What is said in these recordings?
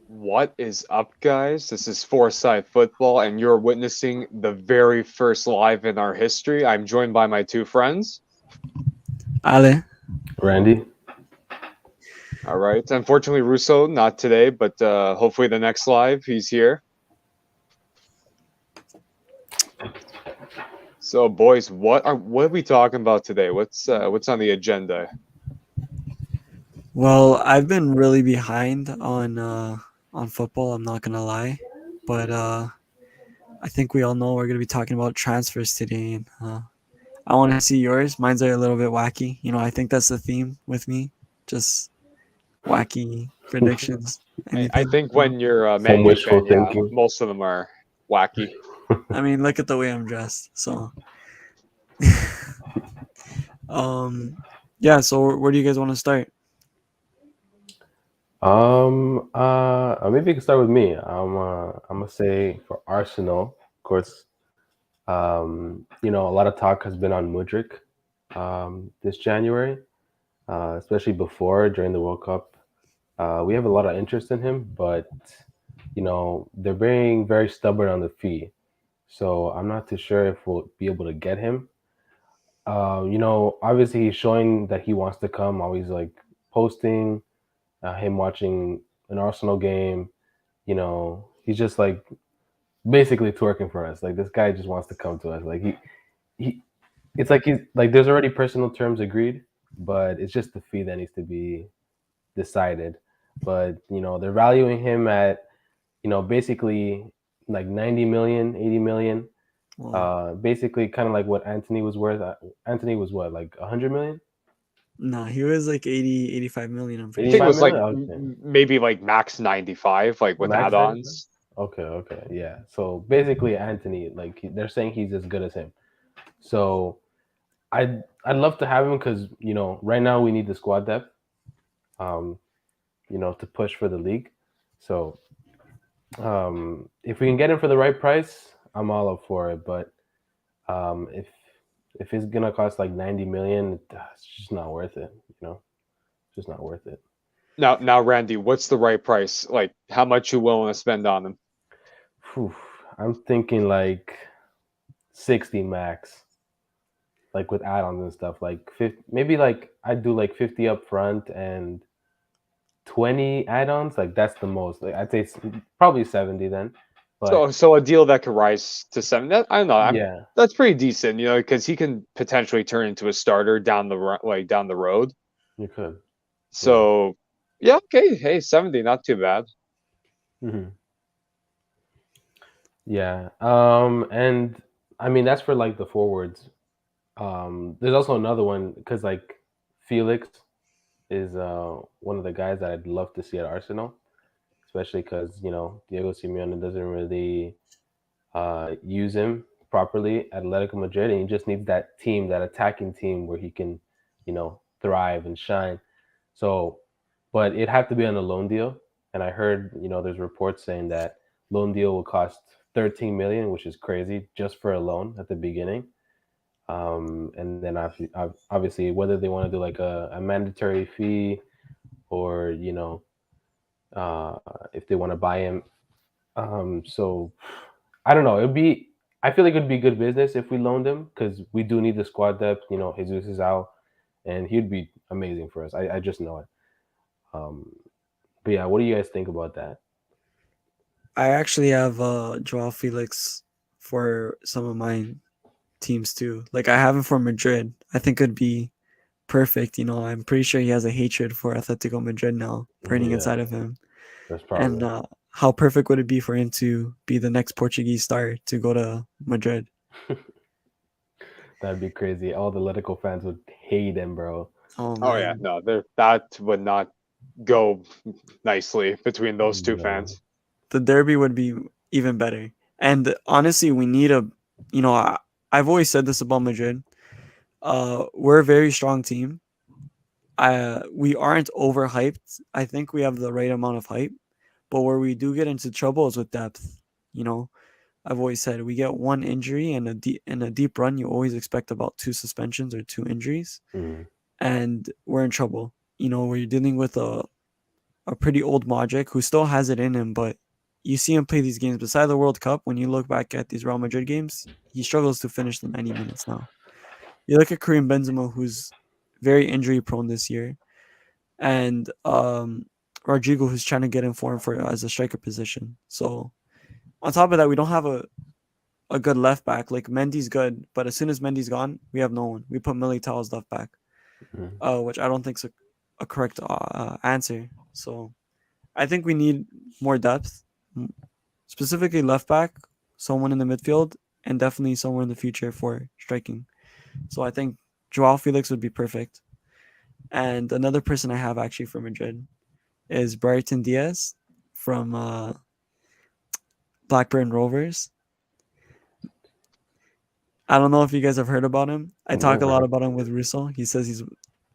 What is up, guys? This is Foresight Football, and you're witnessing the very first live in our history. I'm joined by my two friends. Ale. Randy. All right. Unfortunately, Russo not today, but hopefully the next live he's here. So, boys, what are we talking about today? What's on the agenda? Well, I've been really behind on football, I'm not gonna lie. But I think we all know we're gonna be talking about transfers today and I wanna see yours. Mine's are a little bit wacky. I think that's the theme with me. Just wacky predictions. I Anything. think when you're a Some Man U fan, wishful yeah, thinking. most of them are wacky. I mean, look at the way I'm dressed. So um yeah, so where do you guys want to start? Maybe you can start with me. I'm gonna say for Arsenal, of course. A lot of talk has been on Mudryk, this January, especially before during the World Cup. We have a lot of interest in him, but they're being very stubborn on the fee. So I'm not too sure if we'll be able to get him. Obviously he's showing that he wants to come. Always like posting him watching an Arsenal game. He's just like basically twerking for us. Like this guy just wants to come to us. Like he it's like he's like there's already personal terms agreed, but it's just the fee that needs to be decided. But they're valuing him at basically like 90 million, 80 million. Well, Basically kind of like what Anthony was worth. Anthony was what, like 100 million? no, he was like 80, 85 million, I'm I pretty think it 85 sure. was like million? Okay. maybe like max 95, like with Max 95? add-ons. Okay, yeah. So basically, Anthony, like they're saying he's as good as him. So I'd love to have him because right now we need the squad depth, um, to push for the league. So if we can get him for the right price, I'm all up for it. But if it's gonna cost like 90 million, it's just not worth it. It's just not worth it. Now, Randy, what's the right price? Like, how much you willing to spend on them? Phew, I'm thinking like 60 max, like with add-ons and stuff. Like 50, maybe like I'd do like 50 up front and 20 add-ons. Like that's the most. Like I'd say probably 70 then. But So a deal that could rise to seven. That I don't know. yeah, That's pretty decent, because he can potentially turn into a starter down the road. you could. Yeah. So yeah, okay. Hey, 70, not too bad. hmm Yeah. And I mean that's for like the forwards. There's also another one because like Felix is one of the guys that I'd love to see at Arsenal, especially because Diego Simeone doesn't really use him properly at Atletico Madrid, and he just needs that team, that attacking team, where he can, thrive and shine. So, but it had to be on a loan deal, and I heard, there's reports saying that loan deal will cost 13 million, which is crazy just for a loan at the beginning. And then obviously, whether they want to do like a mandatory fee or uh, if they want to buy him. So I don't know. It'd be. I feel like it'd be good business if we loaned him because we do need the squad depth. Jesus is out, and he'd be amazing for us. I just know it. Um, but yeah, what do you guys think about that? I actually have Joao Felix for some of my teams too. Like I have him for Madrid. I think it'd be perfect. I'm pretty sure he has a hatred for Atletico Madrid now burning Yeah, inside of him. that's And probably. how perfect would it be for him to be the next Portuguese star to go to Madrid? That'd be crazy. All the Atletico fans would hate him, bro. Oh Oh yeah, man, no, that would not go nicely between those two No. fans. the derby would be even better. And honestly, we need a. You know, I, I've always said this about Madrid. We're a very strong team. We aren't overhyped. I think we have the right amount of hype. But where we do get into trouble is with depth. You know, I've always said we get one injury and a deep run. You always expect about two suspensions or two injuries, Mm. and we're in trouble. Where you're dealing with a a pretty old Modric who still has it in him, but you see him play these games beside the World Cup. When you look back at these Real Madrid games, he struggles to finish the 90 minutes now. You look at Karim Benzema, who's very injury prone this year, and Rodrigo, who's trying to get in form for as a striker position. So on top of that, we don't have a good left back. Like Mendy's good, but as soon as Mendy's gone, we have no one. We put Militao as left back, which I don't think is a correct answer. So I think we need more depth, specifically left back, someone in the midfield, and definitely somewhere in the future for striking. So I think Joao Felix would be perfect. And another person I have actually for Madrid is Brighton Diaz from Blackburn Rovers. I don't know if you guys have heard about him. I talk a lot about him with Russo. He says he's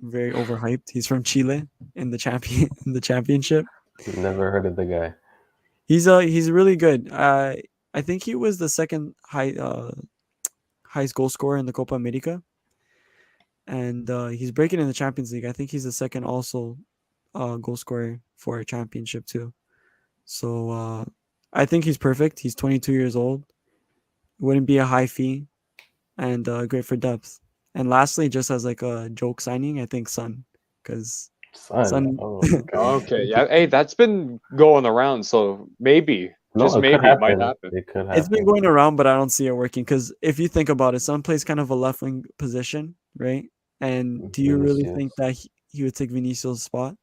very overhyped. He's from Chile in the championship. Never heard of the guy. He's really good. I think he was the second highest goal scorer in the Copa America, and he's breaking in the Champions League. I think he's the second also goal scorer for a championship too. So I think he's perfect. He's 22 years old. Wouldn't be a high fee, and great for depth. And lastly, just as like a joke signing, I think Son, because Son. Oh, Okay, yeah. Hey, that's been going around, so maybe, just maybe, it might happen. It could happen. It's been going around, but I don't see it working. Because if you think about it, Son plays kind of a left wing position, right? And do you really think that he would take Vinicius' spot?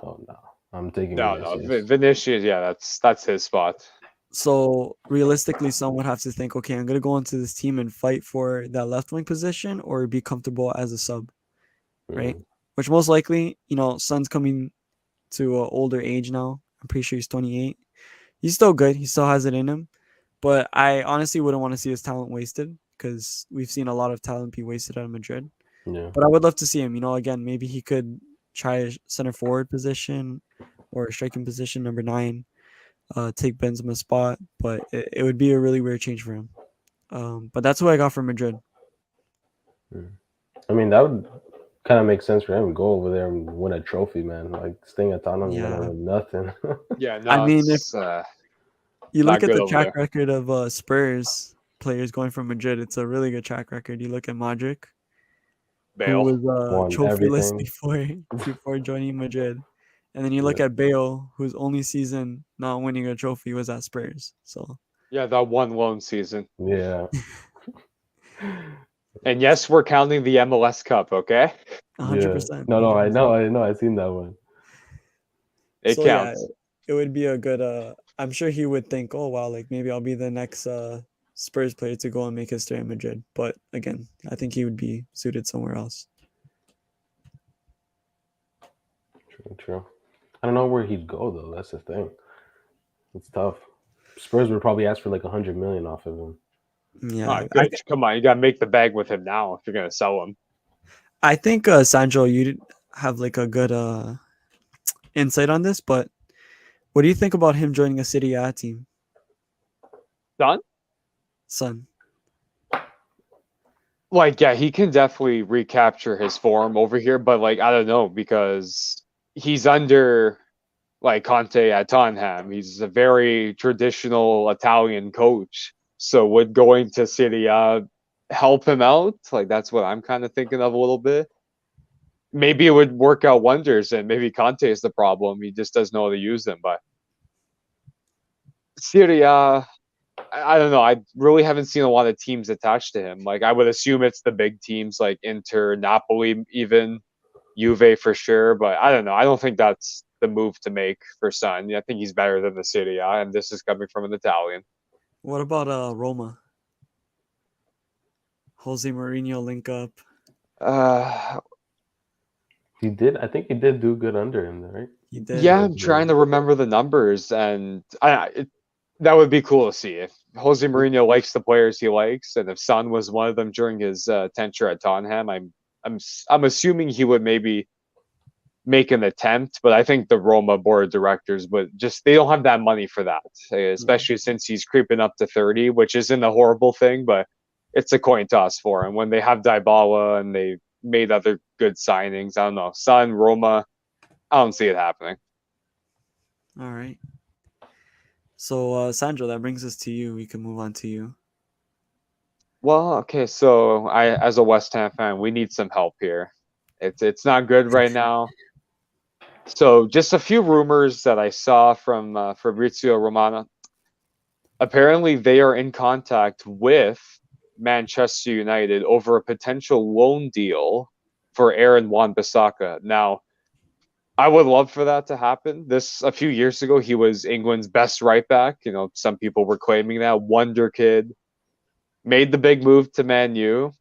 Oh no, I'm taking Vinicius. Vinicius. Vinicius, yeah, that's his spot. So realistically, Son would have to think, okay, I'm gonna go into this team and fight for that left wing position, or be comfortable as a sub, right? Which most likely, Son's coming to an older age now. I'm pretty sure he's 28. He's still good. He still has it in him. But I honestly wouldn't want to see his talent wasted, because we've seen a lot of talent be wasted out of Madrid. Yeah. But I would love to see him. Again, maybe he could try a center forward position or a striking position, number 9, take Benzema's spot. But it would be a really weird change for him. But that's who I got from Madrid. I mean, that would kind of make sense for him. Go over there and win a trophy, man. Like staying at Tottenham, nothing. Yeah, no, I mean, if you look at the over track there. record of Spurs players going from Madrid, it's a really good track record. You look at Modric, who Bale. was Won trophyless everything. before joining Madrid, and then you look at Bale, whose only season not winning a trophy was at Spurs. So Yeah, that one lone season. Yeah. And yes, we're counting the MLS Cup, okay? 100%. No, I know. I've seen that one. It counts. Yeah, it would be a good. I'm sure he would think, oh wow, like maybe I'll be the next Spurs player to go and make history in Madrid. But again, I think he would be suited somewhere else. True. I don't know where he'd go though. That's the thing. It's tough. Spurs would probably ask for like 100 million off of him. Yeah, Come on, you gotta make the bag with him now if you're gonna sell him. I think Sandro, you have like a good insight on this, but what do you think about him joining a Serie A team? Son. Like, yeah, he can definitely recapture his form over here, but like I don't know, because he's under like Conte at Tottenham. He's a very traditional Italian coach. So would going to Serie A help him out? Like that's what I'm kind of thinking of a little bit. Maybe it would work out wonders, and maybe Conte is the problem. He just doesn't know how to use them. But Serie A, I don't know. I really haven't seen a lot of teams attached to him. Like I would assume it's the big teams like Inter, Napoli, even Juve for sure. But I don't know. I don't think that's the move to make for Son. I think he's better than the Serie A, and this is coming from an Italian. What about Roma? Jose Mourinho link up. He did. I think he did do good under him, right? He did. Yeah, I'm trying to remember the numbers, and that would be cool to see if Jose Mourinho likes the players he likes, and if Son was one of them during his tenure at Tottenham. I'm assuming he would maybe make an attempt, but I think the Roma board of directors they don't have that money for that, especially since he's creeping up to 30, which isn't a horrible thing, but it's a coin toss for him. When they have Dybala and they made other good signings, I don't know, Son, Roma, I don't see it happening. All right. So, Sandro, that brings us to you. We can move on to you. Well, okay, so as a West Ham fan, we need some help here. It's not good right now. So, just a few rumors that I saw from Fabrizio Romano. Apparently, they are in contact with Manchester United over a potential loan deal for Aaron Wan-Bissaka. Now, I would love for that to happen. This a few years ago, he was England's best right back. You know, some people were claiming that wonder kid. Made the big move to Man U,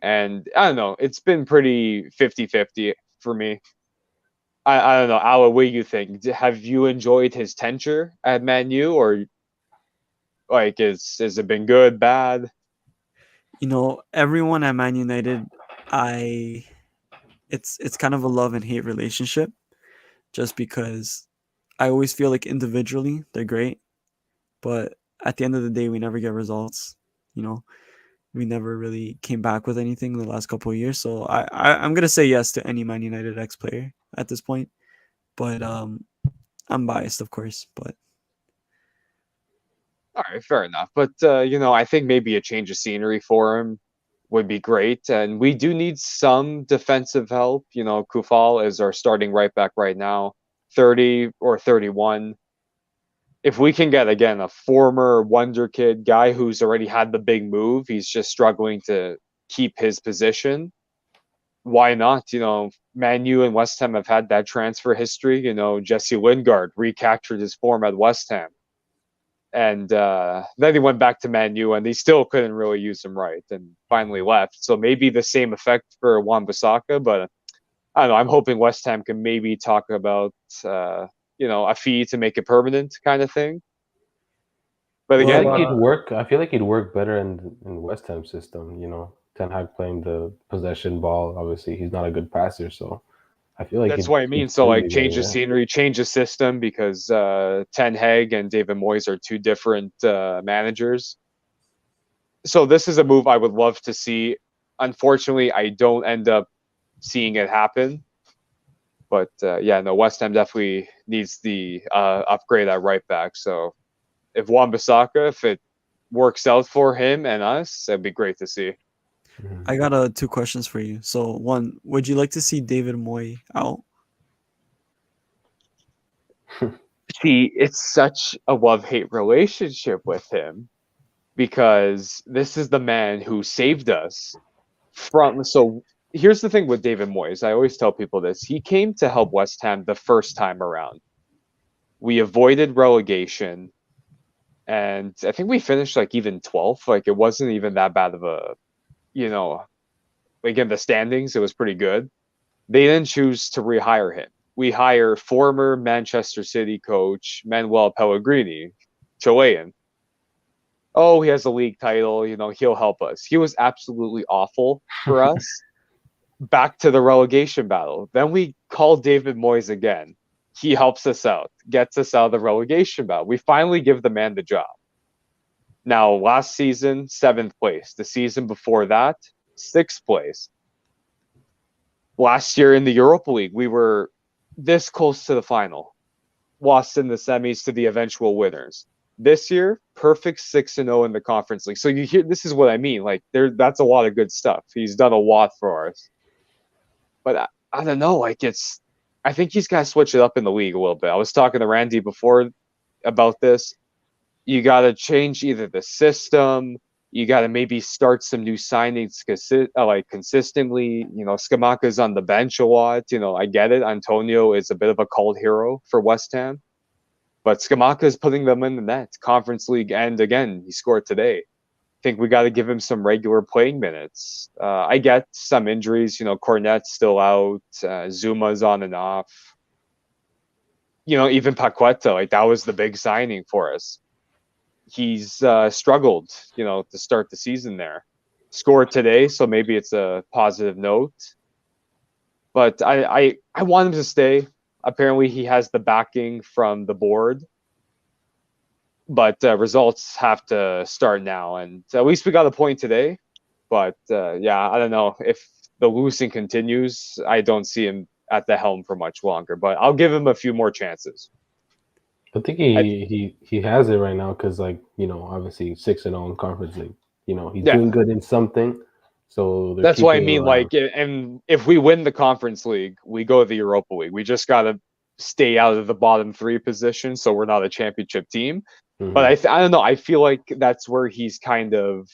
and I don't know. It's been pretty 50-50 for me. I don't know, Ala, what do you think? Have you enjoyed his tenure at Man U, or like is it been good, bad? You know, everyone at Man United, I it's kind of a love and hate relationship, just because I always feel like individually they're great, but at the end of the day, we never get results. You know, we never really came back with anything in the last couple of years. So I'm gonna say yes to any Man United ex player at this point, but I'm biased, of course. But All right, fair enough. But I think maybe a change of scenery for him would be great. And we do need some defensive help. You know, Kufal is our starting right back right now, 30 or 31. If we can get again a former wonder kid guy who's already had the big move, he's just struggling to keep his position. Why not? You know, Man U and West Ham have had that transfer history. You know, Jesse Lingard recaptured his form at West Ham, and then he went back to Man U, and they still couldn't really use him right, and finally left. So maybe the same effect for Wan-Bissaka, but I don't know. I'm hoping West Ham can maybe talk about a fee to make it permanent kind of thing. But I feel well, again, like he'd work. I feel like he'd work better in West Ham system. You know, Ten Hag playing the possession ball. Obviously, he's not a good passer, so I feel like that's what I mean. he'd So fit like in better. change the Yeah. scenery, change the system because Ten Hag and David Moyes are two different managers. So this is a move I would love to see. Unfortunately, I don't end up seeing it happen. But yeah, no, West Ham definitely needs the upgrade at right back. So if Wan-Bissaka, if it works out for him and us, that'd be great to see. I got two questions for you. So one, would you like to see David Moy out? See, it's such a love-hate relationship with him because this is the man who saved us from. So here's the thing with David Moyes. I always tell people this. He came to help West Ham the first time around. We avoided relegation, and I think we finished like even 12th. Like it wasn't even that bad of a, you know, like in the standings, it was pretty good. They didn't choose to rehire him. We hire former Manchester City coach Manuel Pellegrini, Chilean. Oh, he has a league title. You know, he'll help us. He was absolutely awful for us. Back to the relegation battle. Then we call David Moyes again. He helps us out, gets us out of the relegation battle. We finally give the man the job. Now, last season, 7th place. The season before that, 6th place. Last year in the Europa League, we were this close to the final, lost in the semis to the eventual winners. This year, perfect 6-0 in the Conference League. So you hear, this is what I mean. Like that's a lot of good stuff. He's done a lot for us. But I don't know. Like I think he's got to switch it up in the league a little bit. I was talking to Randy before about this. You got to change either the system. You got to maybe start some new signings like consistently. You know, Scamacca's on the bench a lot. You know, I get it. Antonio is a bit of a cult hero for West Ham, but Scamacca is putting them in the net. Conference League, and again, he scored today. I think we got to give him some regular playing minutes. I get some injuries. You know, Cornet's still out. Zuma's on and off. You know, even Paqueta, like that was the big signing for us. He's struggled, you know, to start the season there. Scored today, so maybe it's a positive note. But I want him to stay. Apparently, he has the backing from the board. But results have to start now, and at least we got a point today. But yeah, I don't know if the losing continues. I don't see him at the helm for much longer. But I'll give him a few more chances. I think he has it right now because, like, obviously 6-0 in Conference League. He's Yeah. doing good in something, so they're That's what I keeping him mean. around. Like, and if we win the Conference League, we go to the Europa League. We just got to stay out of the bottom three position, so we're not a championship team. But Mhm. I don't know. I feel like that's where he's kind of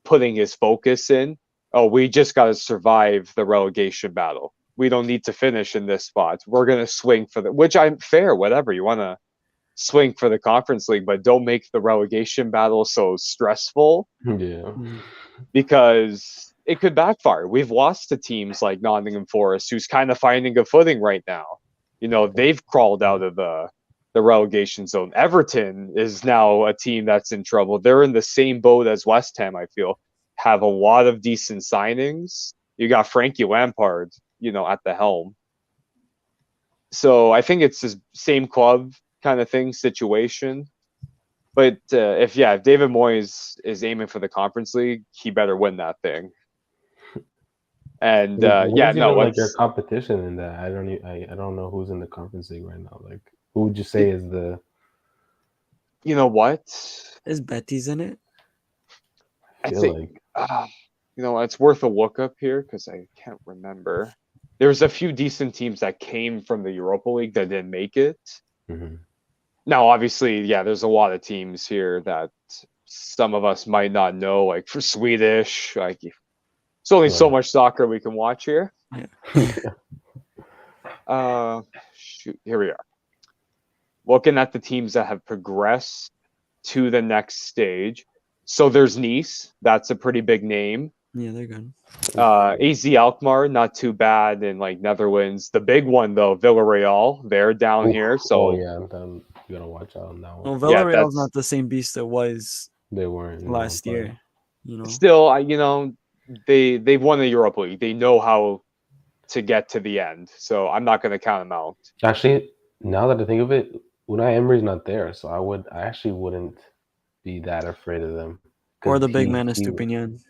putting his focus in. Oh, we just got to survive the relegation battle. We don't need to finish in this spot. We're gonna swing for the, which I'm fair. Whatever you want to swing for the Conference League, but don't make the relegation battle so stressful Yeah. Mm. because it could backfire. We've lost to teams like Nottingham Forest, who's kind of finding a footing right now. They've crawled out of the relegation zone. Everton is now a team that's in trouble. They're in the same boat as West Ham, I feel. Have a lot of decent signings. You got Frankie Lampard, at the helm. So I think it's the same club kind of thing situation. But if David Moyes is aiming for the Conference League, he better win that thing. And What is even like your let's. competition in that? I don't know who's in the Conference League right now. Like, who would you say is the? You know what? Is Betis in it? I I feel think like it's worth a look up here because I can't remember. There's a few decent teams that came from the Europa League that didn't make it. Mhm. Now, obviously, there's a lot of teams here that some of us might not know, like for Swedish. Like, it's only so Right. much soccer we can watch here. Yeah. Shoot, here we are. Looking at the teams that have progressed to the next stage. So there's Nice. That's a pretty big name. Yeah, they're good. AZ Alkmaar, not too bad in like Netherlands. The big one though, Villarreal, they're down here. So yeah, then you gotta watch out on that one. Well, yeah, Villarreal's that's not the same beast it was They weren't, last but year. You know, still, they've won the Europa League. They know how to get to the end. So I'm not going to count them out. actually, now that I think of it, Unai Emery's not there, so I actually wouldn't be that afraid of them. or 'Cause the big man is he Stupinian.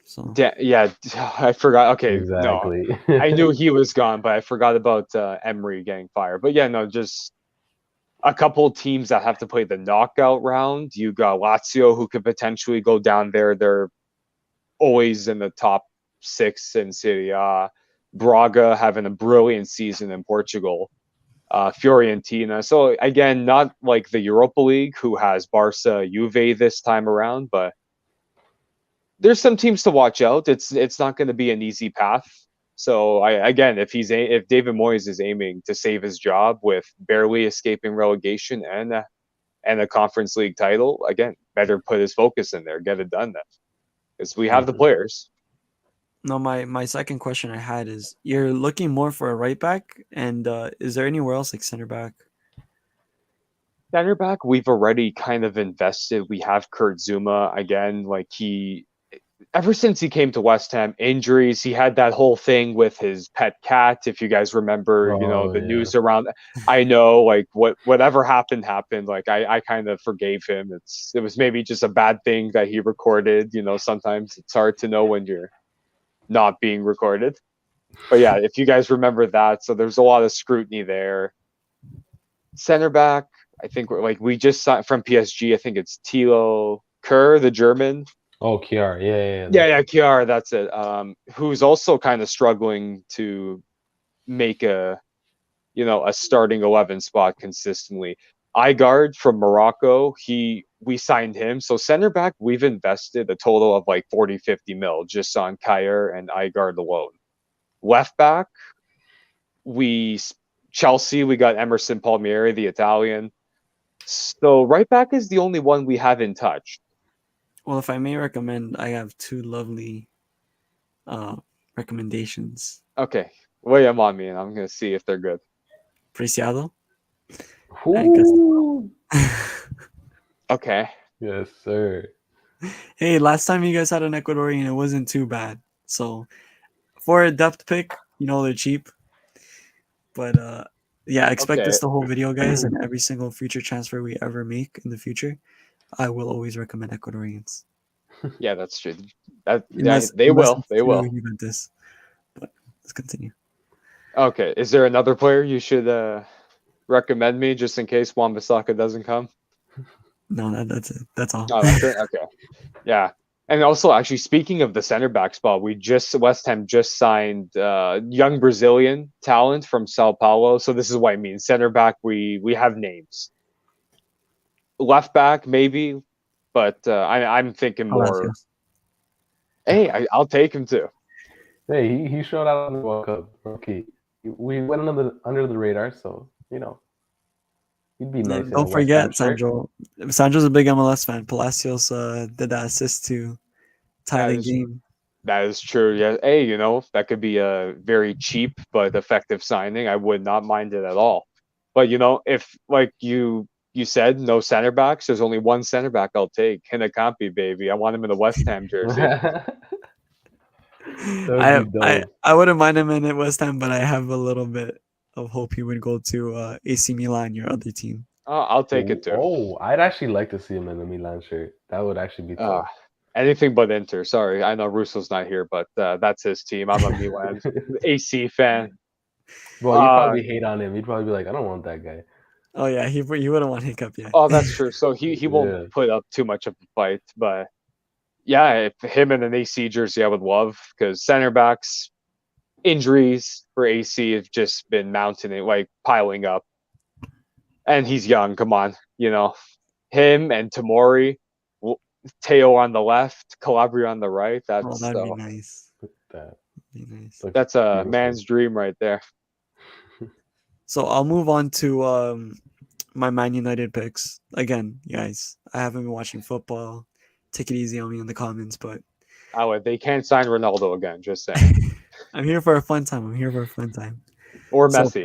So Yeah, I forgot. Okay, no, exactly. I knew he was gone, but I forgot about Emery getting fired. But yeah, no, just a couple teams that have to play the knockout round. You got Lazio, who could potentially go down there. They're always in the top 6 in Serie A. Braga having a brilliant season in Portugal. Fiorentina. So again, not like the Europa League, who has Barca, Juve this time around, but there's some teams to watch out. It's not going to be an easy path. So if David Moyes is aiming to save his job with barely escaping relegation and a Conference League title, again, better put his focus in there, get it done then, because we have the players. no, my second question I had is you're looking more for a right back, and is there anywhere else like center back? Center back, we've already kind of invested. We have Kurt Zuma again. Like ever since he came to West Ham, injuries. He had that whole thing with his pet cat. If you guys remember, Oh the yeah. news around. I know, like whatever happened. Like I kind of forgave him. It was maybe just a bad thing that he recorded. Sometimes it's hard to know when you're not being recorded. But yeah, if you guys remember that, so there's a lot of scrutiny there. Center back, I think we just signed from PSG. I think it's Thilo Kerr, the German. Oh, Kiar. Yeah, Kiara, that's it. Who's also kind of struggling to make a starting 11 spot consistently. Igard from Morocco, we signed him. So center back, we've invested a total of like 40, 50 mil just on Kyer and Igard alone. Left back, Chelsea, we got Emerson Palmieri, the Italian. So right back is the only one we haven't touched. Well, if I may recommend, I have two lovely recommendations. Okay, lay them on me, and I'm gonna see if they're good. Preciado. Ooh. Okay. Yes, sir. Hey, last time you guys had an Ecuadorian, it wasn't too bad. So for a depth pick, they're cheap. But yeah, expect this the whole video, guys, and every single future transfer we ever make in the future, I will always recommend Ecuadorians. Yeah, that's true. They will. Juventus. But let's continue. Okay. Is there another player you should recommend me just in case Wan-Bissaka doesn't come? No, that's it. That's all. Oh, that's it. Okay. Yeah. And also, actually, speaking of the center back spot, West Ham just signed young Brazilian talent from Sao Paulo. So this is what I mean. Center back, we have names. Left back, maybe, but I'm thinking more. Palacios. Hey, I'll take him too. Hey, he showed out in the World Cup. Okay, we went under the radar, so he'd be nice. Don't forget, Sandro. Sandro's a big MLS fan. Palacios did that assist to tie the game. That is true. Yeah. Hey, that could be a very cheap but effective signing. I would not mind it at all. But if like you said, no center backs, there's only one center back I'll take. Hinakapi, baby. I want him in the West Ham jersey. I wouldn't mind him in West Ham, but I have a little bit of hope he would go to AC Milan, your other team. I'll take it too. Oh, I'd actually like to see him in the Milan shirt. That would actually be tough. Anything but Inter. Sorry, I know Russo's not here, but that's his team. I'm a Milan AC fan. Well, you'd probably hate on him. You'd probably be like, I don't want that guy. Oh yeah, he wouldn't want Hiccup yet. Oh, that's true. So he won't put up too much of a fight, but yeah, if him in an AC jersey, I would love, because center backs injuries for AC have just been piling up, and he's young. Come on, him and Tomori, Teo on the left, Calabria on the right. That'd be nice. That's a man's dream right there. So I'll move on to my Man United picks. Again, guys, I haven't been watching football. Take it easy on me in the comments, but they can't sign Ronaldo again. Just saying. I'm here for a fun time. Or Messi.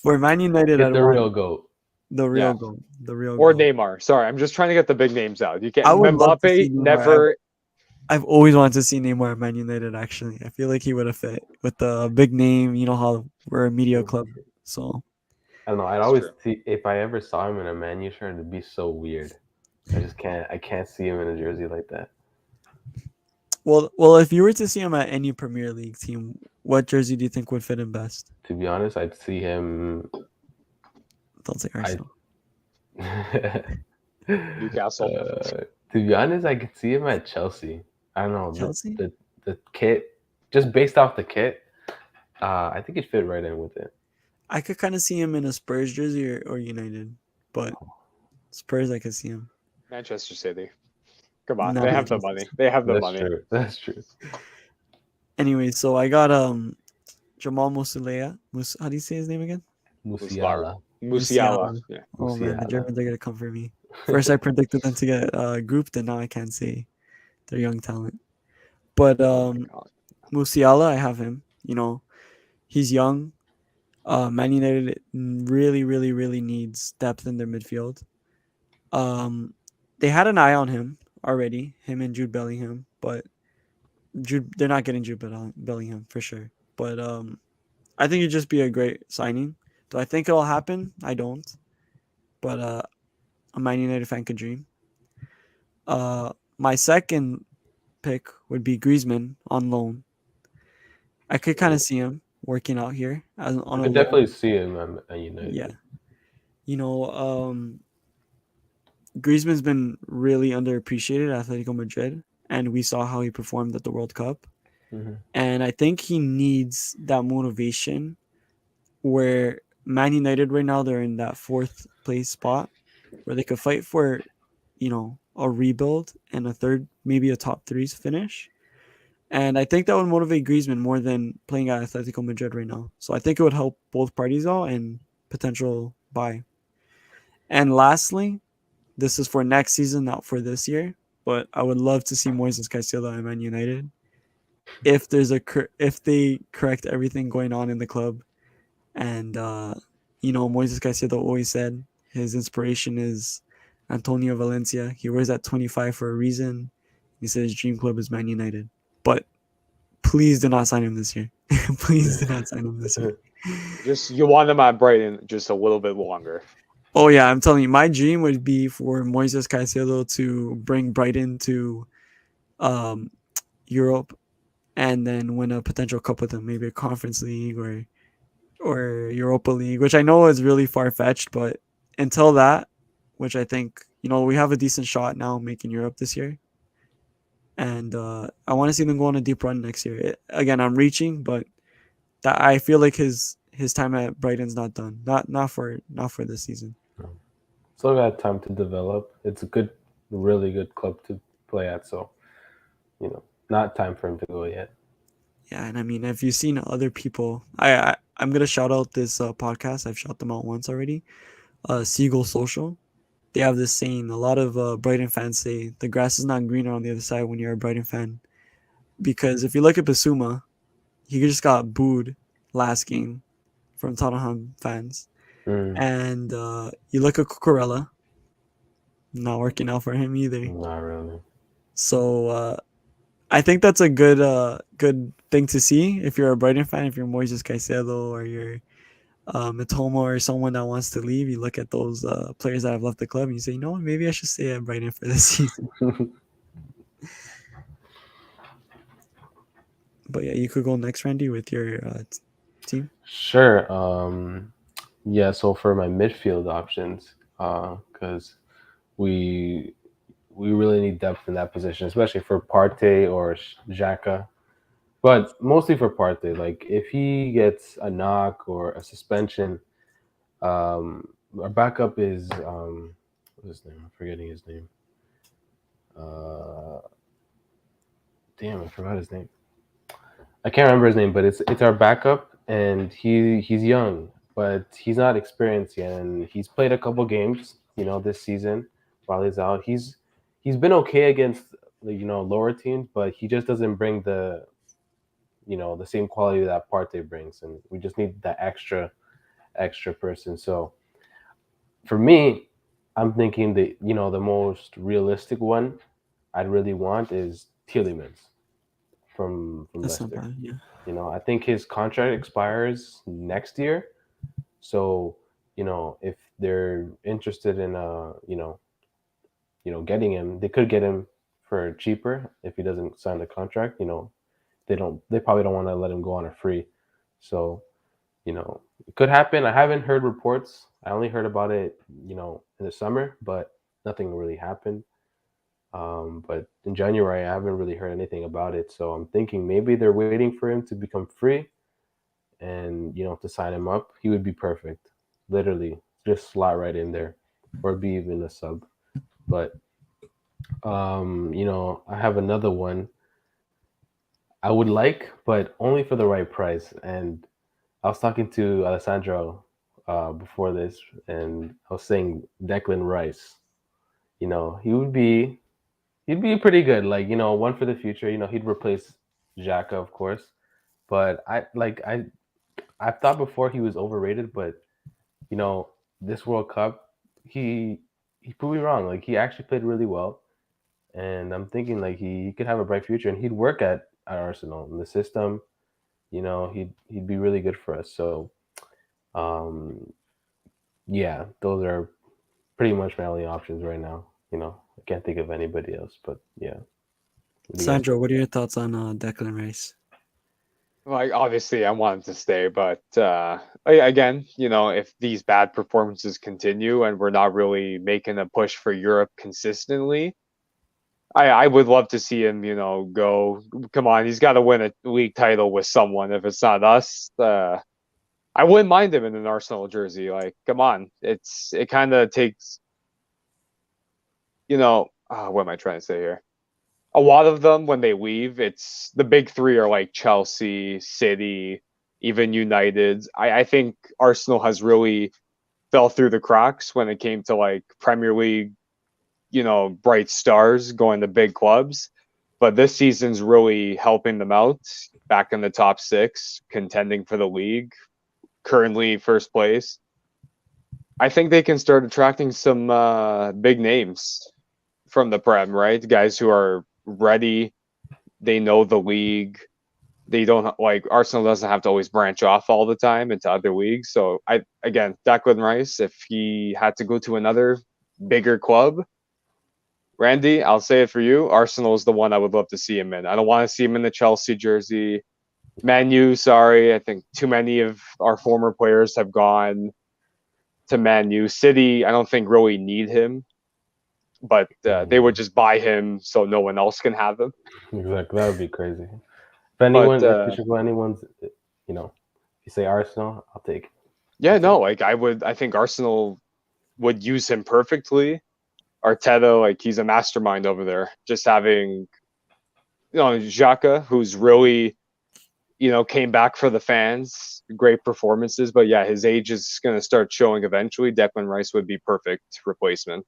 For Man United, the real goat. The real goat. Or Neymar. Sorry, I'm just trying to get the big names out. You can't. Mbappe never. I've always wanted to see Neymar at Man United. Actually, I feel like he would have fit with the big name. You know how we're a media club, so. I don't know. I'd always see, if I ever saw him in a Man U shirt, it'd be so weird. I can't see him in a jersey like that. Well, if you were to see him at any Premier League team, what jersey do you think would fit him best? To be honest, I'd see him. Don't say Arsenal. Newcastle. To be honest, I could see him at Chelsea. I don't know. Chelsea? The kit, just based off the kit, I think it fit right in with it. I could kind of see him in a Spurs jersey or United, but Spurs, I could see him. Manchester City. Come on, they have the money. They have the money. True. That's true. Anyway, so I got Jamal Musiala. How do you say his name again? Musiala. Yeah. Oh man, the Germans are gonna come for me. First, I predicted them to get grouped, and now I can't say they're young talent. But Musiala, I have him. He's young. Man United really, really, really needs depth in their midfield. They had an eye on him already, him and Jude Bellingham, but they're not getting Jude Bellingham for sure. But I think it'd just be a great signing. Do I think it'll happen? I don't. But a Man United fan could dream. My second pick would be Griezmann on loan. I could kind of see him working out here. I could definitely see him at United. Yeah. Griezmann's been really underappreciated at Atletico Madrid, and we saw how he performed at the World Cup. Mm-hmm. And I think he needs that motivation where Man United right now, they're in that 4th place spot where they could fight for, a rebuild and a third, maybe a top 3 finish. And I think that would motivate Griezmann more than playing at Atletico Madrid right now. So I think it would help both parties out and potential buy. And lastly, this is for next season, not for this year, but I would love to see Moises Caicedo at Man United. If they correct everything going on in the club, and Moises Caicedo always said his inspiration is Antonio Valencia. He wears that 25 for a reason. He said his dream club is Man United. But please do not sign him this year. Please do not sign him this year. You want him at Brighton just a little bit longer. Oh yeah, I'm telling you, my dream would be for Moises Caicedo to bring Brighton to Europe and then win a potential cup with them, maybe a Conference League or Europa League, which I know is really far fetched, but until that, which I think we have a decent shot now making Europe this year, and I want to see them go on a deep run next year. Again, I'm reaching, but that I feel like his time at Brighton's not done. Not for this season. Still got time to develop. It's a really good club to play at. So, not time for him to go yet. Yeah, and I mean, have you seen other people? I'm gonna shout out this podcast. I've shouted them out once already. Seagull Social. They have this saying. A lot of Brighton fans say the grass is not greener on the other side when you're a Brighton fan, because if you look at Basuma, he just got booed last game from Tottenham fans, and you look at Cucurella, not working out for him either. Not really. So I think that's a good thing to see if you're a Brighton fan. If you're Moises Caicedo or you're Matoma or someone that wants to leave, you look at those players that have left the club and you say, maybe I should stay at Brighton for this season. But yeah, you could go next, Randy, with your team. Sure. Yeah. So for my midfield options, because we really need depth in that position, especially for Partey or Xhaka. But mostly for Partey. Like if he gets a knock or a suspension, our backup is what's his name? I'm forgetting his name. Damn, I forgot his name. I can't remember his name, but it's our backup, and he's young, but he's not experienced yet, and he's played a couple games, this season while he's out. He's been okay against lower teams, but he just doesn't bring the the same quality that Partey brings, and we just need that extra person. So for me, I'm thinking the most realistic one I'd really want is Tielemans from That's Leicester. not bad, yeah. I think his contract expires next year. So, if they're interested in getting him, they could get him for cheaper if he doesn't sign the contract. They probably don't want to let him go on a free. So, it could happen. I haven't heard reports. I only heard about it, in the summer, but nothing really happened. But in January, I haven't really heard anything about it. So I'm thinking maybe they're waiting for him to become free and, to sign him up. He would be perfect. Literally, just slot right in there or be even a sub. But, I have another one I would like, but only for the right price. And I was talking to Alessandro before this, and I was saying Declan Rice. He'd be pretty good. Like, one for the future. He'd replace Xhaka, of course. But I thought before he was overrated, but this World Cup, he proved me wrong. Like, he actually played really well, and I'm thinking like he could have a bright future, and he'd work at Arsenal in the system. He'd be really good for us. So, yeah, those are pretty much my only options right now. I can't think of anybody else, but yeah. Sandro, what are your thoughts on Declan Rice? Like, obviously, I want him to stay, but again, if these bad performances continue and we're not really making a push for Europe consistently, I would love to see him, go. Come on, he's got to win a league title with someone. If it's not us, I wouldn't mind him in an Arsenal jersey. Like, come on, it kind of takes, what am I trying to say here? A lot of them, when they leave, it's the big three are like Chelsea, City, even United. I think Arsenal has really fell through the cracks when it came to like Premier League, bright stars going to big clubs. But this season's really helping them out, back in the top 6, contending for the league, currently first place. I think they can start attracting some big names from the Prem, right? Guys who are ready, they know the league. They don't like Arsenal doesn't have to always branch off all the time into other leagues. So Declan Rice, if he had to go to another bigger club, Randy, I'll say it for you, Arsenal is the one I would love to see him in. I don't want to see him in the Chelsea jersey. Man U, sorry, I think too many of our former players have gone to Man U. City, I don't think really need him, but they would just buy him so no one else can have him. Exactly, that would be crazy. If But anyone, if you should go anyone's, you know, if you say Arsenal, I'll take it. yeah, no, like I think Arsenal would use him perfectly. Arteta, like he's a mastermind over there. Just having, Xhaka, who's really, came back for the fans, great performances. But yeah, his age is going to start showing eventually. Declan Rice would be perfect replacement.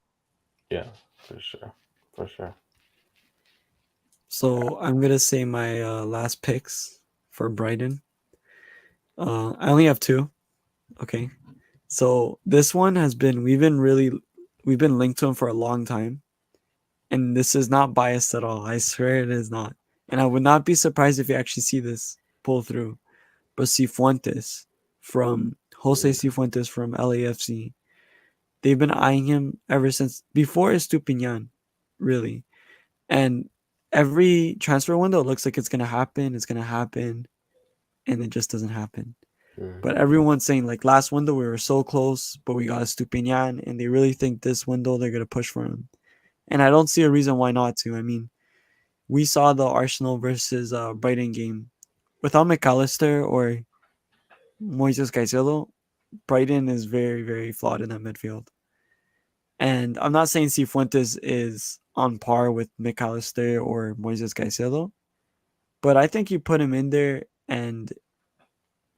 Yeah, for sure, for sure. So I'm gonna say my last picks for Brighton. I only have two. Okay. So this one has been we've been linked to him for a long time. And this is not biased at all. I swear it is not. And I would not be surprised if you actually see this pull through. But Cifuentes from Jose Cifuentes from LAFC. They've been eyeing him ever since before Estupinian, really. And every transfer window looks like it's gonna happen, and it just doesn't happen. But everyone's saying like last window we were so close, but we got Estupinian, and they really think this window they're gonna push for him. And I don't see a reason why not to. I mean, we saw the Arsenal versus Brighton game. Without McAllister or Moises Caicedo, Brighton is very, very flawed in that midfield. And I'm not saying Cifuentes is on par with McAllister or Moises Caicedo, but I think you put him in there and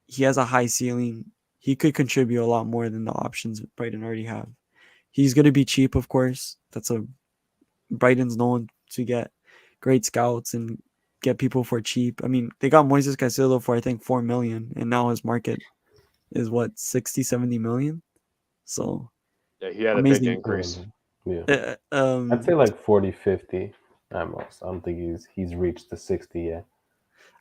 he has a high ceiling. He could contribute a lot more than the options Brighton already have. He's going to be cheap, of course. Brighton's known to get great scouts and get people for cheap. I mean, they got Moises Caicedo for I think 4 million, and now his market is what 60, 70 million. So yeah, he had amazing. a big increase. Yeah, I'd say like 40, 50 at most. I don't think he's reached the 60 yet.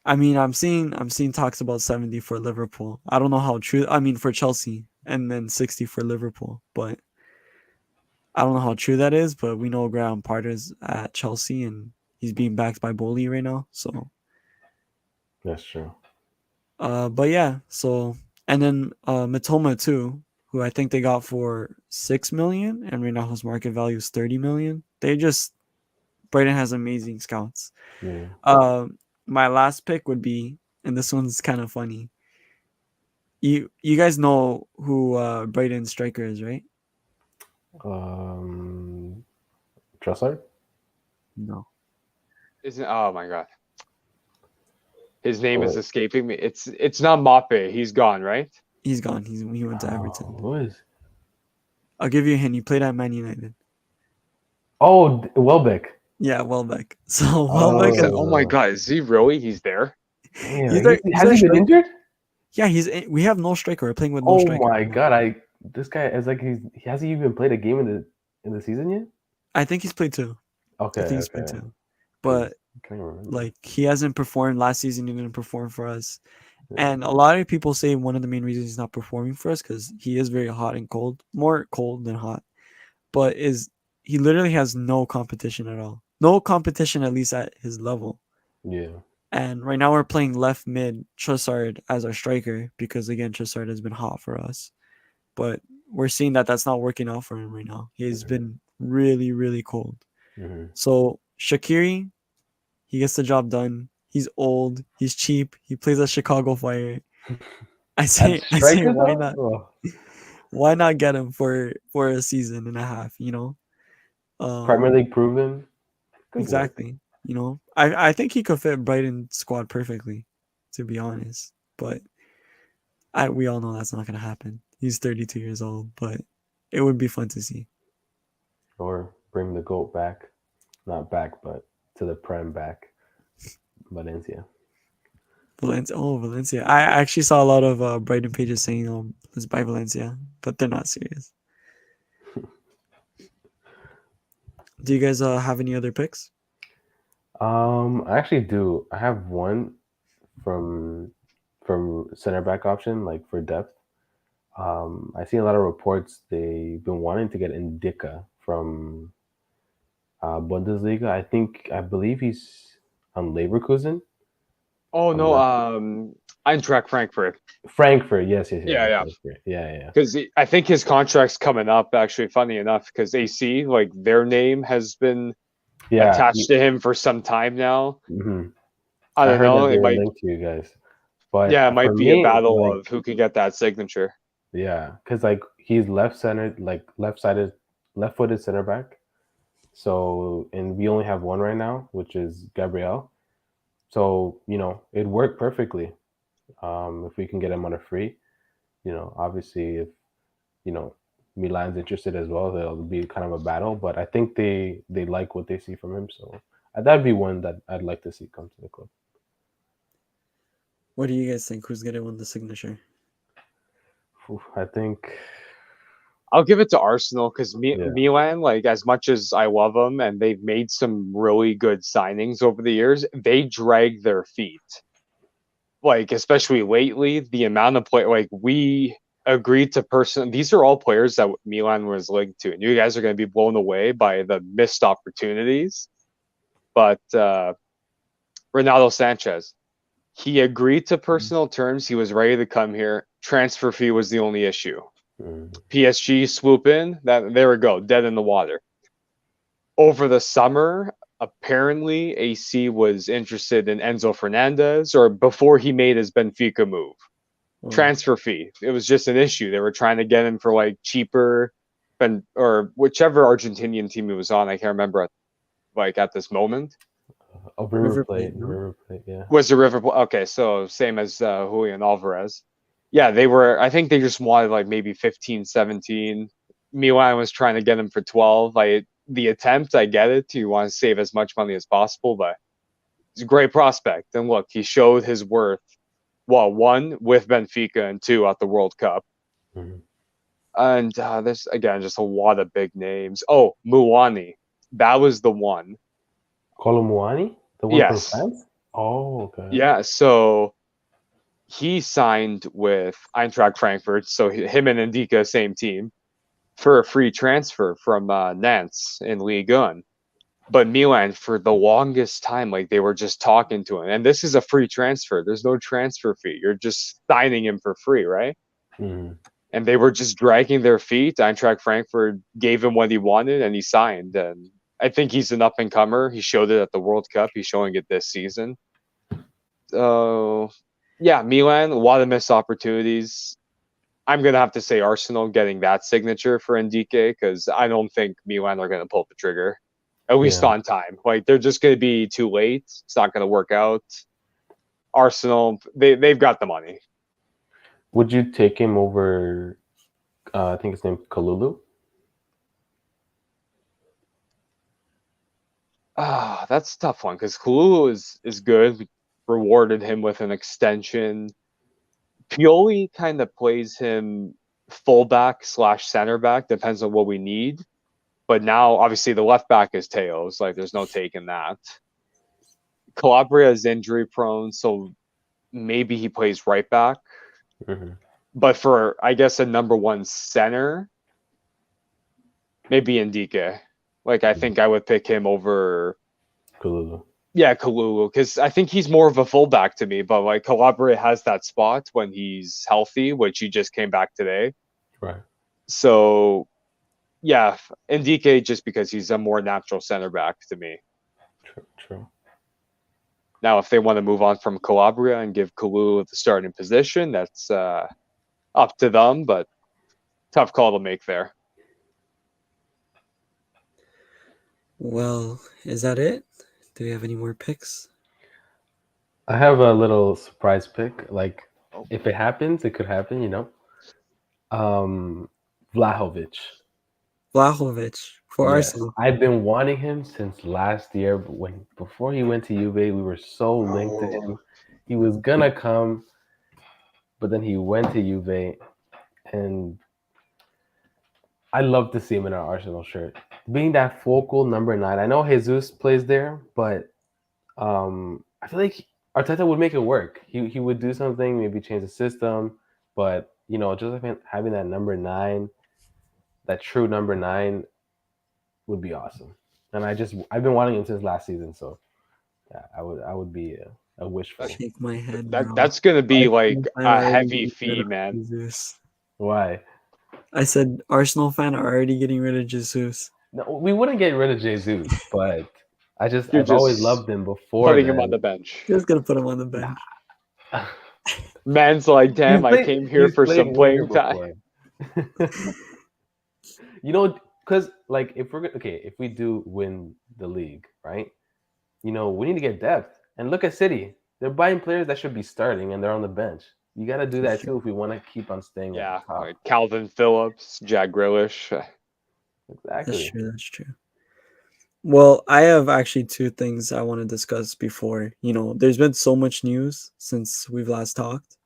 I mean, I'm seeing talks about 70 for Liverpool. I don't know how true. I mean, for Chelsea, and then 60 for Liverpool, but I don't know how true that is. But we know Graham Potter's at Chelsea, and he's being backed by Bowley right now. So that's true. But yeah. So and then Matoma too, who I think they got for 6 million, and right now his market value is 30 million. Brighton has amazing scouts. Yeah. My last pick would be, and this one's kind of funny. You guys know who Brighton's striker is, right? Trossard? No. Oh my god. His name is escaping me. It's not Mbappe. He's gone, right? He's gone. He went to Everton. Who is? I'll give you a hint. He played at Man United. Oh, Welbeck. Yeah, Welbeck. So Welbeck. Oh my god, is he really? He's there? Damn, has he been injured? Yeah, we have no striker. We're playing with no striker. Oh my god, this guy is like has he even played a game in the season yet? I think he's played 2. Okay, I think he's played 2. But like he hasn't performed last season. He didn't perform for us. Yeah. And a lot of people say one of the main reasons he's not performing for us because he is very hot and cold, more cold than hot. But he literally has no competition at all. No competition, at least at his level. Yeah. And right now we're playing left mid Trossard as our striker because again Trossard has been hot for us. But we're seeing that that's not working out for him right now. He's been really, really cold. So Shaqiri, he gets the job done. He's old. He's cheap. He plays at Chicago Fire. I say why not? Why not get him for a season and a half? Premier League proven. Exactly. I think he could fit Brighton squad perfectly, to be honest. But we all know that's not gonna happen. He's 32 years old, but it would be fun to see. Or bring the GOAT back, not back, but to the Prem back. Valencia. Valencia. I actually saw a lot of Brighton pages saying, let's buy Valencia, but they're not serious. Do you guys have any other picks? I actually do. I have one from center back option, like for depth. I see a lot of reports they've been wanting to get Ndicka from Bundesliga. I believe he's on Leverkusen. Oh I'm no, not Eintracht Frankfurt. Frankfurt. Yes, Yeah, yeah. Frankfurt. Yeah. Because I think his contract's coming up. Actually, funny enough, because AC, like their name has been Yeah. attached to him for some time now. Mhm. I I don't heard know. that they It were might, linked to you guys, but yeah, it for might be a me, battle like, of who can get that signature. yeah, because like he's left centered, like left-sided, left-footed center back. So, and we only have one right now, which is Gabriel. So, it worked perfectly. If we can get him on a free, obviously if you know Milan's interested as well, it'll be kind of a battle. But I think they like what they see from him, so that'd be one that I'd like to see come to the club. What do you guys think? Who's gonna win the signature? I think, I'll give it to Arsenal because yeah, Milan, like as much as I love them and they've made some really good signings over the years, they drag their feet. Like especially lately, the amount of play, like we agreed to these are all players that Milan was linked to, and you guys are going to be blown away by the missed opportunities. But Renato Sanchez, he agreed to personal terms. He was ready to come here. Transfer fee was the only issue. mm, PSG swoop in. That there we go, dead in the water. Over the summer, apparently AC was interested in Enzo Fernandez, or before he made his Benfica move. Oh, Transfer fee. It was just an issue. They were trying to get him for like cheaper, or whichever Argentinian team he was on. I can't remember. Like at this moment, River River Plate, Plate, no? River Plate, yeah. was the River. Okay, so same as Julian Alvarez. Yeah, they were. I think they just wanted like maybe 15, 17. Milan was trying to get him for 12. The attempt, I get it. You want to save as much money as possible, but he's a great prospect. And look, he showed his worth. Well, one with Benfica and two at the World Cup. Mhm. And there's again just a lot of big names. Oh, Muani, that was the one. Kolo Muani, the one from Yes, France. Oh, okay. yeah. So he signed with Eintracht Frankfurt. So him and Ndika, same team, for a free transfer from Nantes in Ligue 1. But Milan, for the longest time, like they were just talking to him. And this is a free transfer. There's no transfer fee. You're just signing him for free, right? Mhm. And they were just dragging their feet. Eintracht Frankfurt gave him what he wanted, and he signed. And I think he's an up and comer. He showed it at the World Cup. He's showing it this season. So, yeah, Milan, a lot of missed opportunities. I'm gonna have to say Arsenal getting that signature for Ndike because I don't think Milan are gonna pull the trigger, at least Yeah. on time. Like they're just gonna be too late. It's not gonna work out. Arsenal, they've got the money. Would you take him over? I think his name Kalulu. That's a tough one because Kalulu is good. We rewarded him with an extension. Pioli kind of plays him fullback slash center back, depends on what we need. But now, obviously, the left back is Teos. Like, there's no taking that. Calabria is injury prone, so maybe he plays right back. Mm-hmm. But for, I guess, a number one center, maybe Ndike. Like, I think I would pick him over, Kalulu. yeah, Kalulu, because I think he's more of a fullback to me. But, like, Calabria has that spot when he's healthy, which he just came back today. Right. So, yeah, Ndike just because he's a more natural center back to me. True. Now, if they want to move on from Calabria and give Kalulu the starting position, that's up to them, but tough call to make there. Well, is that it? Do we have any more picks? I have a little surprise pick. Like, if it happens, it could happen. Vlahovic. Vlahovic for Yes, Arsenal. I've been wanting him since last year. But before he went to Juve, we were so linked to him. He was gonna come, but then he went to Juve, and I love to see him in an Arsenal shirt, being that focal number 9. I know Jesus plays there, but I feel like Arteta would make it work. He would do something, maybe change the system, but just having that number 9, that true number 9, would be awesome. And I've been wanting him since last season, so yeah, I would be a wishful. Shake my head, That bro. that's gonna be like Arsenal fan a already heavy getting rid fee, of man. Jesus. Why? I said Arsenal fan are already getting rid of Jesus. No, we wouldn't get rid of Jesus, but You're I've always just loved him before putting him on the then. bench. Just gonna put him on the bench. Man's like, damn, I came here He's for played some winger playing time. before. You know, because like if we do win the league, right? You know, we need to get depth. And look at City; they're buying players that should be starting, and they're on the bench. You got to do that too if we want to keep on staying Yeah, at the top. like Calvin Phillips, Jack Grealish. That's Exactly. true. That's true. Well, I have actually two things I want to discuss before. There's been so much news since we've last talked.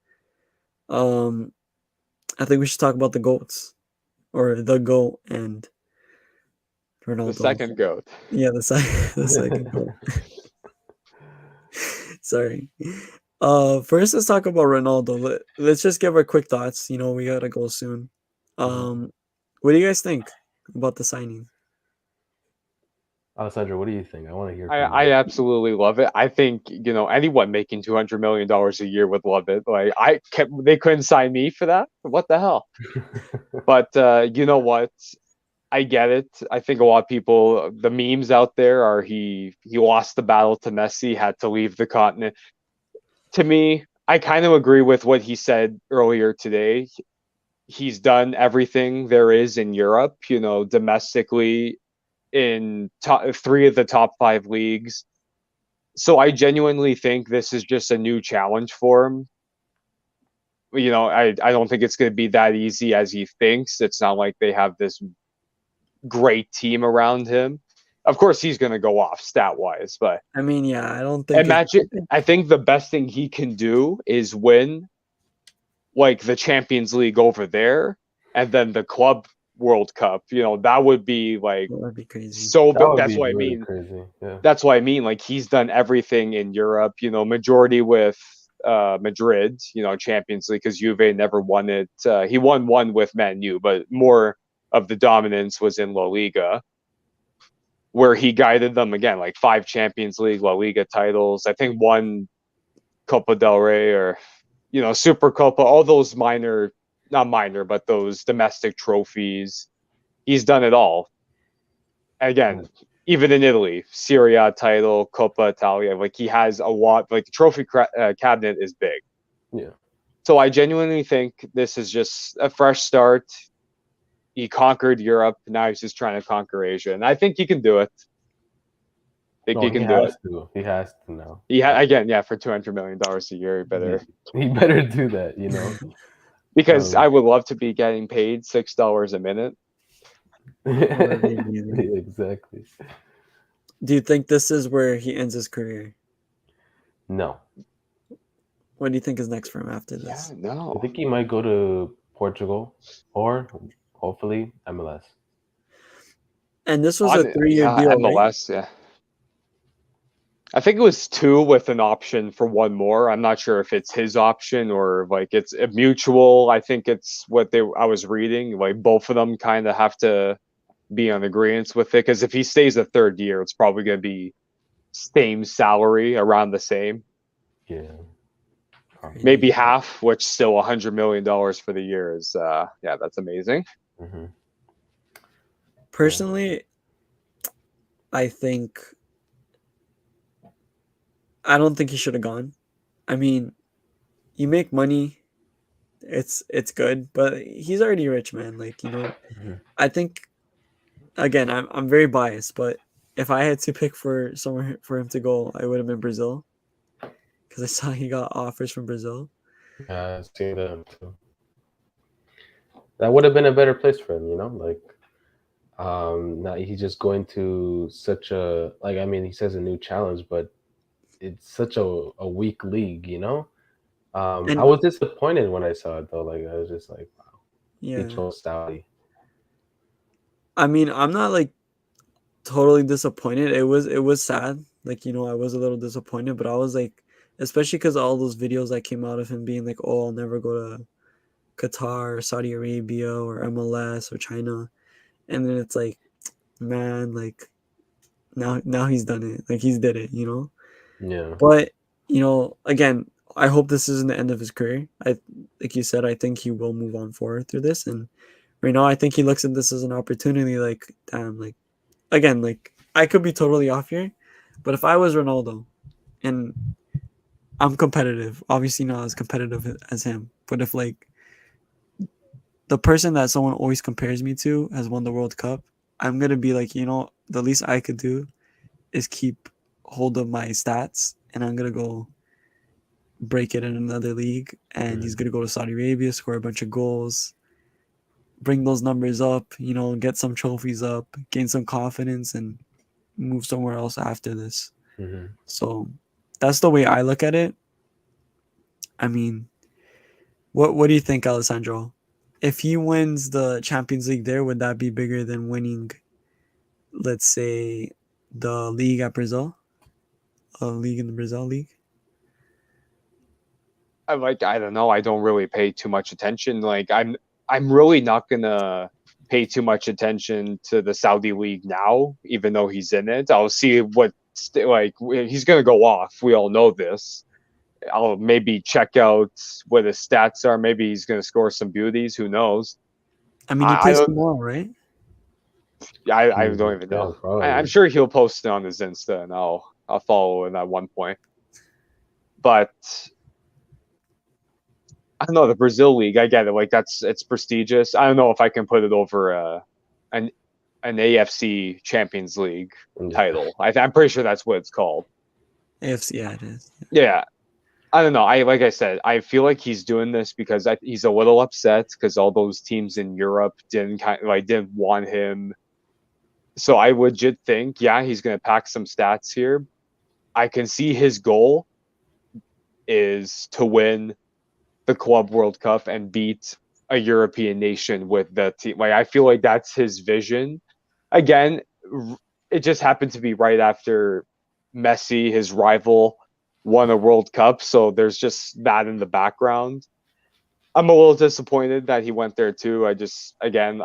I think we should talk about the GOATs, or the GOAT and Ronaldo. The second GOAT. Yeah, the second GOAT. Sorry. First let's talk about Ronaldo. Let's just give our quick thoughts. We gotta go soon. What do you guys think about the signing? Alessandro, what do you think? I want to hear from you. I absolutely love it. I think anyone making $200 million a year would love it. Like they couldn't sign me for that. What the hell? But you know what? I get it. I think a lot of people, the memes out there are he lost the battle to Messi, had to leave the continent. To me, I kind of agree with what he said earlier today. He's done everything there is in Europe, domestically in three of the top 5 leagues. So I genuinely think this is just a new challenge for him. I don't think it's going to be that easy as he thinks. It's not like they have this great team around him. Of course, he's going to go off stat-wise, but I mean, yeah, I don't think I think the best thing he can do is win like the Champions League over there and then the Club World Cup. That would be like that'd be crazy. So That would that's be what really I mean. Crazy. Yeah. That's what I mean. Like he's done everything in Europe. Majority with Madrid. Champions League because Juve never won it. He won one with Man U, but more of the dominance was in La Liga, where he guided them again, like 5 Champions League, La Liga titles. I think 1 Copa del Rey or Super Copa. All those not minor, but those domestic trophies. He's done it all. Again, even in Italy, Serie A title, Coppa Italia, like he has a lot. Like the trophy cabinet is big. Yeah. So I genuinely think this is just a fresh start. He conquered Europe. Now he's just trying to conquer Asia, and I think he can do it. I think he can do it. He has to now. Yeah, for $200 million a year, he better. He better do that, Because I would love to be getting paid $6 a minute. Exactly. Do you think this is where he ends his career? No. What do you think is next for him after this? Yeah, no. I think he might go to Portugal or hopefully MLS. And this was a 3-year deal, MLS, right? yeah. I think it was 2 with an option for 1 more. I'm not sure if it's his option or like it's a mutual. I think it's what I was reading. Like both of them kind of have to be on agreement with it because if he stays a 3rd year, it's probably going to be same salary, around the same. Yeah. Maybe half, which still $100 million for the year is that's amazing. Mm-hmm. Personally, I don't think he should have gone. I mean, you make money, it's good, but he's already rich, man. Like, Mm-hmm. I think, again, I'm very biased, but if I had to pick for somewhere for him to go, I would have been Brazil, because I saw he got offers from Brazil. Yeah, I've seen that too. That would have been a better place for him, now he's just going to such a he says a new challenge, but it's such a weak league, I was disappointed when I saw it though. Like I was just like, wow. Yeah. He chose Saudi. I mean, I'm not like totally disappointed. It was sad. Like, I was a little disappointed, but I was like, especially because all those videos that came out of him being like, oh, I'll never go to Qatar or Saudi Arabia or MLS or China. And then it's like, man, like now he's done it. Like he's did it, Yeah. But again, I hope this isn't the end of his career. Like you said, I think he will move on forward through this, and right now, I think he looks at this as an opportunity. Like, damn, like again, like I could be totally off here, but if I was Ronaldo, and I'm competitive, obviously not as competitive as him, but if like the person that someone always compares me to has won the World Cup, I'm gonna be like, the least I could do is keep hold of my stats, and I'm gonna go break it in another league, and he's gonna go to Saudi Arabia, score a bunch of goals, bring those numbers up, get some trophies up, gain some confidence, and move somewhere else after this. So that's the way I look at it. I mean, what do you think, Alessandro? If he wins the Champions League there, would that be bigger than winning, let's say, the league at Brazil? A league in the Brazil league? I don't know. I don't really pay too much attention. Like I'm really not gonna pay too much attention to the Saudi league now, even though he's in it. I'll see what he's gonna go off. We all know this. I'll maybe check out what his stats are. Maybe he's gonna score some beauties. Who knows? I mean, he plays tomorrow, right? I don't even know. I'm sure he'll post it on his Insta, and I'll follow it at one point. But I don't know, the Brazil league. I get it. Like it's prestigious. I don't know if I can put it over an AFC Champions League title. I'm pretty sure that's what it's called. AFC, yeah, it is. Yeah. I don't know. Like I said, I feel like he's doing this because he's a little upset because all those teams in Europe didn't want him. So I legit think, yeah, he's going to pack some stats here. I can see his goal is to win the Club World Cup and beat a European nation with the team. Like I feel like that's his vision. Again, it just happened to be right after Messi, his rival, won a World Cup, so there's just that in the background. I'm a little disappointed that he went there too. I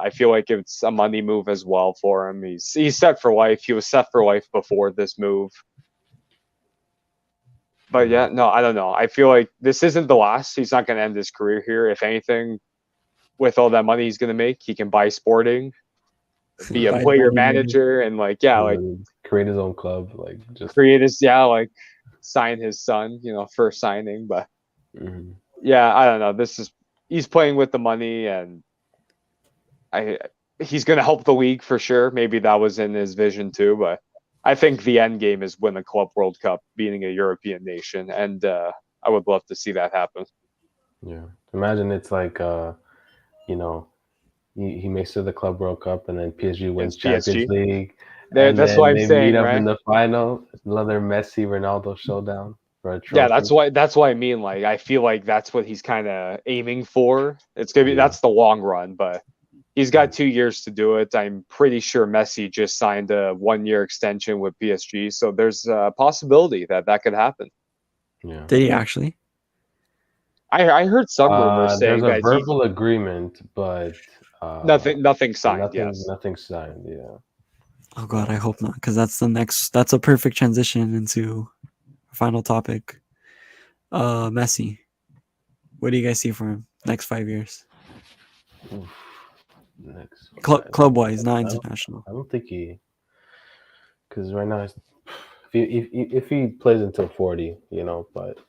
feel like it's a money move as well for him. He's set for life. He was set for life before this move. But yeah, no, I don't know. I feel like this isn't the last. He's not going to end his career here. If anything, with all that money he's going to make, he can buy Sporting, be a player manager, and create his own club, sign his son, first signing. But yeah, I don't know. He's playing with the money, and he's going to help the league for sure. Maybe that was in his vision too, but I think the end game is win the Club World Cup, beating a European nation, and I would love to see that happen. Yeah, imagine it's like, he makes it to the Club World Cup, and then PSG wins Champions League. That's what I'm saying. Meet up right? in the final, another Messi Ronaldo showdown for a trophy. Yeah, that's why I mean. Like, I feel like that's what he's kind of aiming for. It's gonna be that's the long run, but he's got 2 years to do it. I'm pretty sure Messi just signed a 1-year extension with PSG, so there's a possibility that could happen. Yeah. Did he actually? I heard some rumors saying there's a verbal agreement, but nothing signed. Nothing signed. Yeah. Oh God, I hope not, because that's a perfect transition into our final topic. Messi. What do you guys see for him next 5 years? Oof. Next club wise, not international. I don't think because right now if he plays until 40, but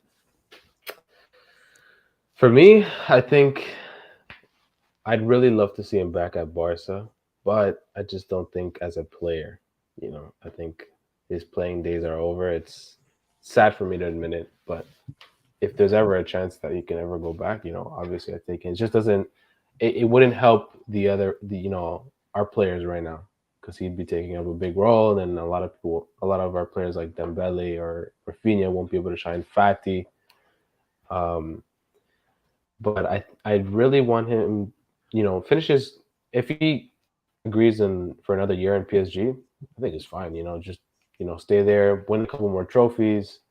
for me, I think I'd really love to see him back at Barca, but I just don't think as a player, I think his playing days are over. It's sad for me to admit it, but if there's ever a chance that he can ever go back, obviously I think it just doesn't. It wouldn't help our players right now, because he'd be taking up a big role, and a lot of our players like Dembele or Rafinha won't be able to shine. Fati, but I really want him, finishes, if he agrees for another year in PSG, I think it's fine. Just stay there, win a couple more trophies,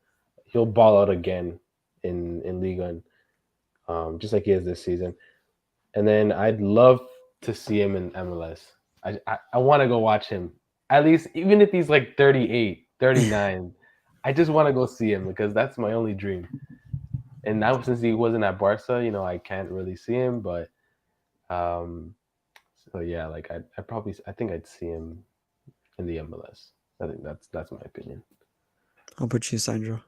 he'll ball out again in Liga, just like he is this season. And then I'd love to see him in MLS. I want to go watch him, at least, even if he's like 38, 39. I just want to go see him because that's my only dream. And now since he wasn't at Barca, you know, I can't really see him. But so yeah, like I think I'd see him in the MLS. I think that's my opinion. How about you, Sandro?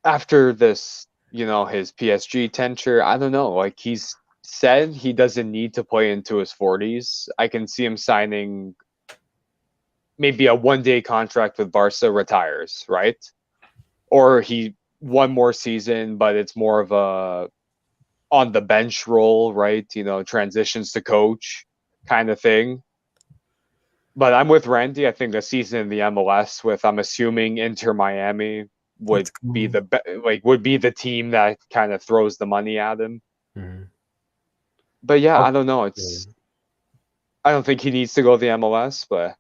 After this, his PSG tenure, I don't know. Like he's said he doesn't need to play into his 40s. I can see him signing maybe a 1-day contract with Barca, retires, right? Or he one more season, but it's more of a on the bench role, right? Transitions to coach kind of thing. But I'm with Randy. I think a season in the MLS with, I'm assuming, Inter Miami would Let's go. be the team that kind of throws the money at him. Mm-hmm. But yeah, Oh, I don't know. I don't think he needs to go to the MLS, but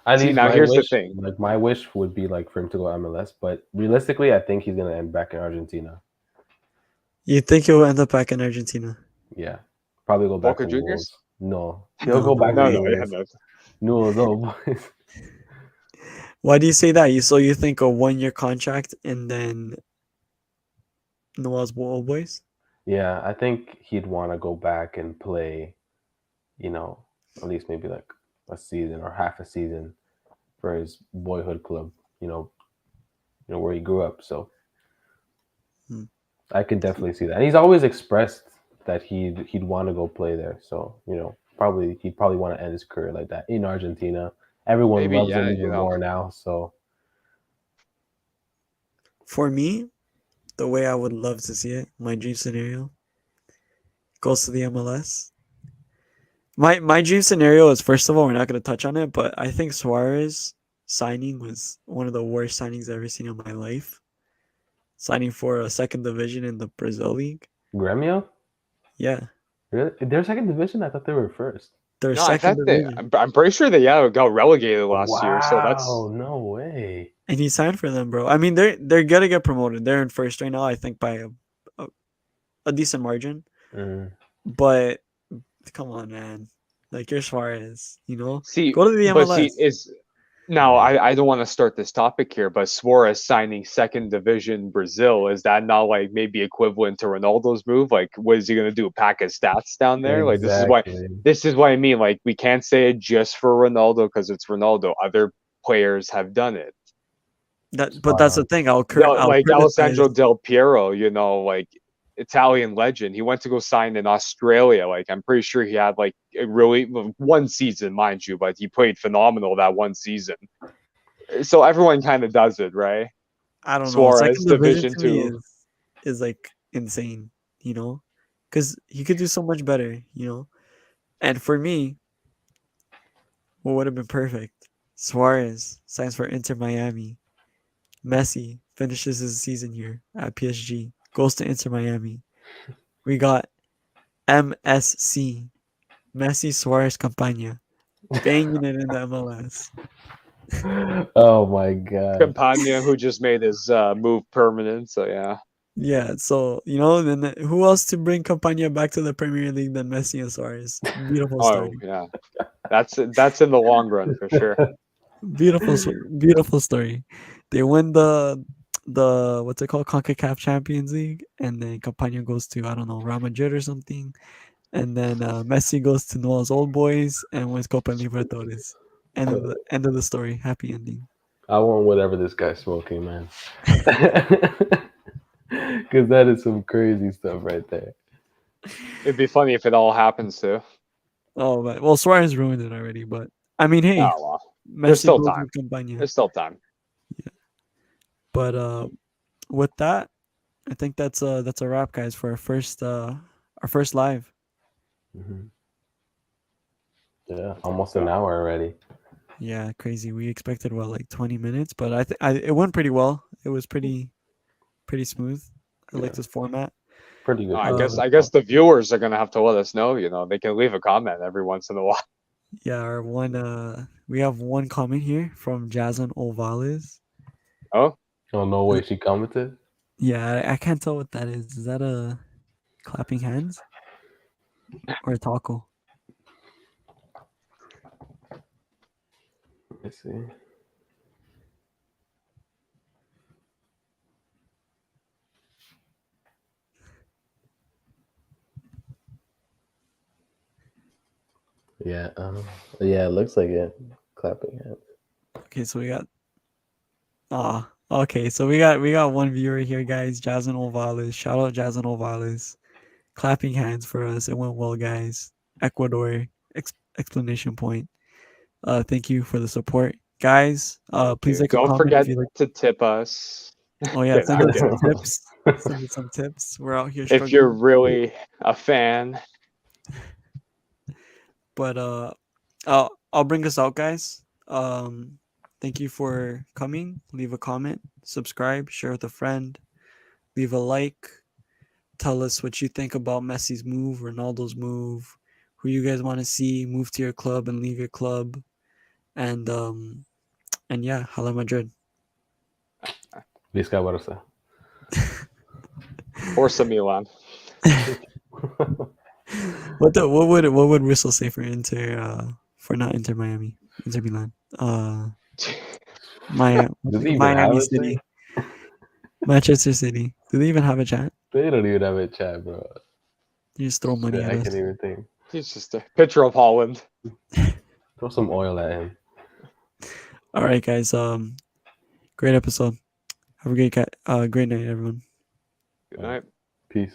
At see, least now my here's the wish, thing. like my wish would be like for him to go MLS, but realistically, I think he's gonna end back in Argentina. You think he'll end up back in Argentina? Yeah, probably go back Boca to Juniors? Wolves. No, he'll No, go back no to No, way. yeah, Newell's. no. Newell's old boys. Why do you say that? So you think a 1-year contract and then Noah's Old Boys? Yeah, I think he'd want to go back and play, you know, at least maybe like a season or half a season for his boyhood club. Where he grew up. So Hmm. I could definitely see that. And he's always expressed that he'd want to go play there. So he'd probably want to end his career like that in Argentina. Everyone Maybe, loves yeah, him even more now. So For me, the way I would love to see it, my dream scenario, goes to the MLS. My dream scenario is, first of all, we're not going to touch on it, but I think Suarez signing was one of the worst signings I've ever seen in my life. Signing for a second division in the Brazil league. Gremio, Yeah, really? They're second division. I thought they were first. their No, I second thought division. I'm pretty sure they got relegated last year. So Wow, no way. And he signed for them, bro. I mean, they're gonna get promoted. They're in first right now, I think, by a decent margin. Mm. But come on, man. Like, you're Suarez, see, Go to the but see, MLS. now Yeah. I don't want to start this topic here, but Suarez signing second division Brazil, is that not like maybe equivalent to Ronaldo's move? Like, what is he gonna do? Pack his stats down there? Like, Exactly. this is what I mean. Like, we can't say it just for Ronaldo because it's Ronaldo. Other players have done it. But that's the thing. I'll Like criticize. Alessandro Del Piero, like Italian legend. He went to go sign in Australia. Like, I'm pretty sure he had like a really one season, mind you, but he played phenomenal that one season. So everyone kind of does it, right? I don't know. Suarez, Second division Division to me Two. is like insane, because he could do so much better, And for me, what would have been perfect? Suarez signs for Inter Miami. Messi finishes his season here at PSG, goes to Inter Miami. We got MSC, Messi Suarez Campagna, banging it in the MLS. Oh my god. Campagna, who just made his move permanent. So yeah. Yeah, so then who else to bring Campagna back to the Premier League than Messi and Suarez? Beautiful Oh story. yeah. That's in the long run for sure. Beautiful story. They win the what's it called, CONCACAF Champions League, and then Campagna goes to, I don't know, Real Madrid or something, and then Messi goes to Noah's Old Boys and wins Copa Libertadores. End of the story. Happy ending. I want whatever this guy's smoking, man. Because that is some crazy stuff right there. It'd be funny if it all happens too. Oh, man. Well, Suarez ruined it already, but I mean, hey, Oh well. There's Messi still goes time. with Campagna. There's still time. But with that, I think that's a wrap, guys, for our first live. Mm-hmm. Yeah, almost an hour already. Yeah, crazy. We expected like 20 minutes, but I think it went pretty well. It was pretty smooth. I like this format. Pretty good. I guess the viewers are gonna have to let us know. They can leave a comment every once in a while. Yeah, we have one comment here from Jason Ovales. Oh no way she commented. Yeah, I can't tell what that is. Is that a clapping hands or a taco? Let's see. Yeah. Yeah, it looks like it. Clapping hands. Okay, so we got okay, so we got one viewer here, guys. Jasmine Ovales. Shout out Jasmine Ovales. Clapping hands for us. It went well, guys. Ecuador explanation point. Thank you for the support, guys. Please Dude, like a don't comment if forget you like. to tip us. Oh yeah, Kidding, send I'm us some kidding. tips. Send us some tips. We're out here If you're struggling. really a fan, But I'll bring us out, guys. Thank you for coming. Leave a comment, subscribe, share with a friend, leave a like. Tell us what you think about Messi's move, Ronaldo's move, who you guys want to see move to your club and leave your club, and yeah, Hala Madrid. Vizca Barça. Forza Milan. What would Whistle say for Inter for not Inter Miami, Inter Milan, Do they even have Miami a City, chat? Manchester City. Do they even have a chat? They don't even have a chat, bro. You just throw money Shit, at I us. can't even think. He's just a picture of Holland. Throw some oil at him. All right, guys. Great episode. Have a great night, everyone. Good night. Peace.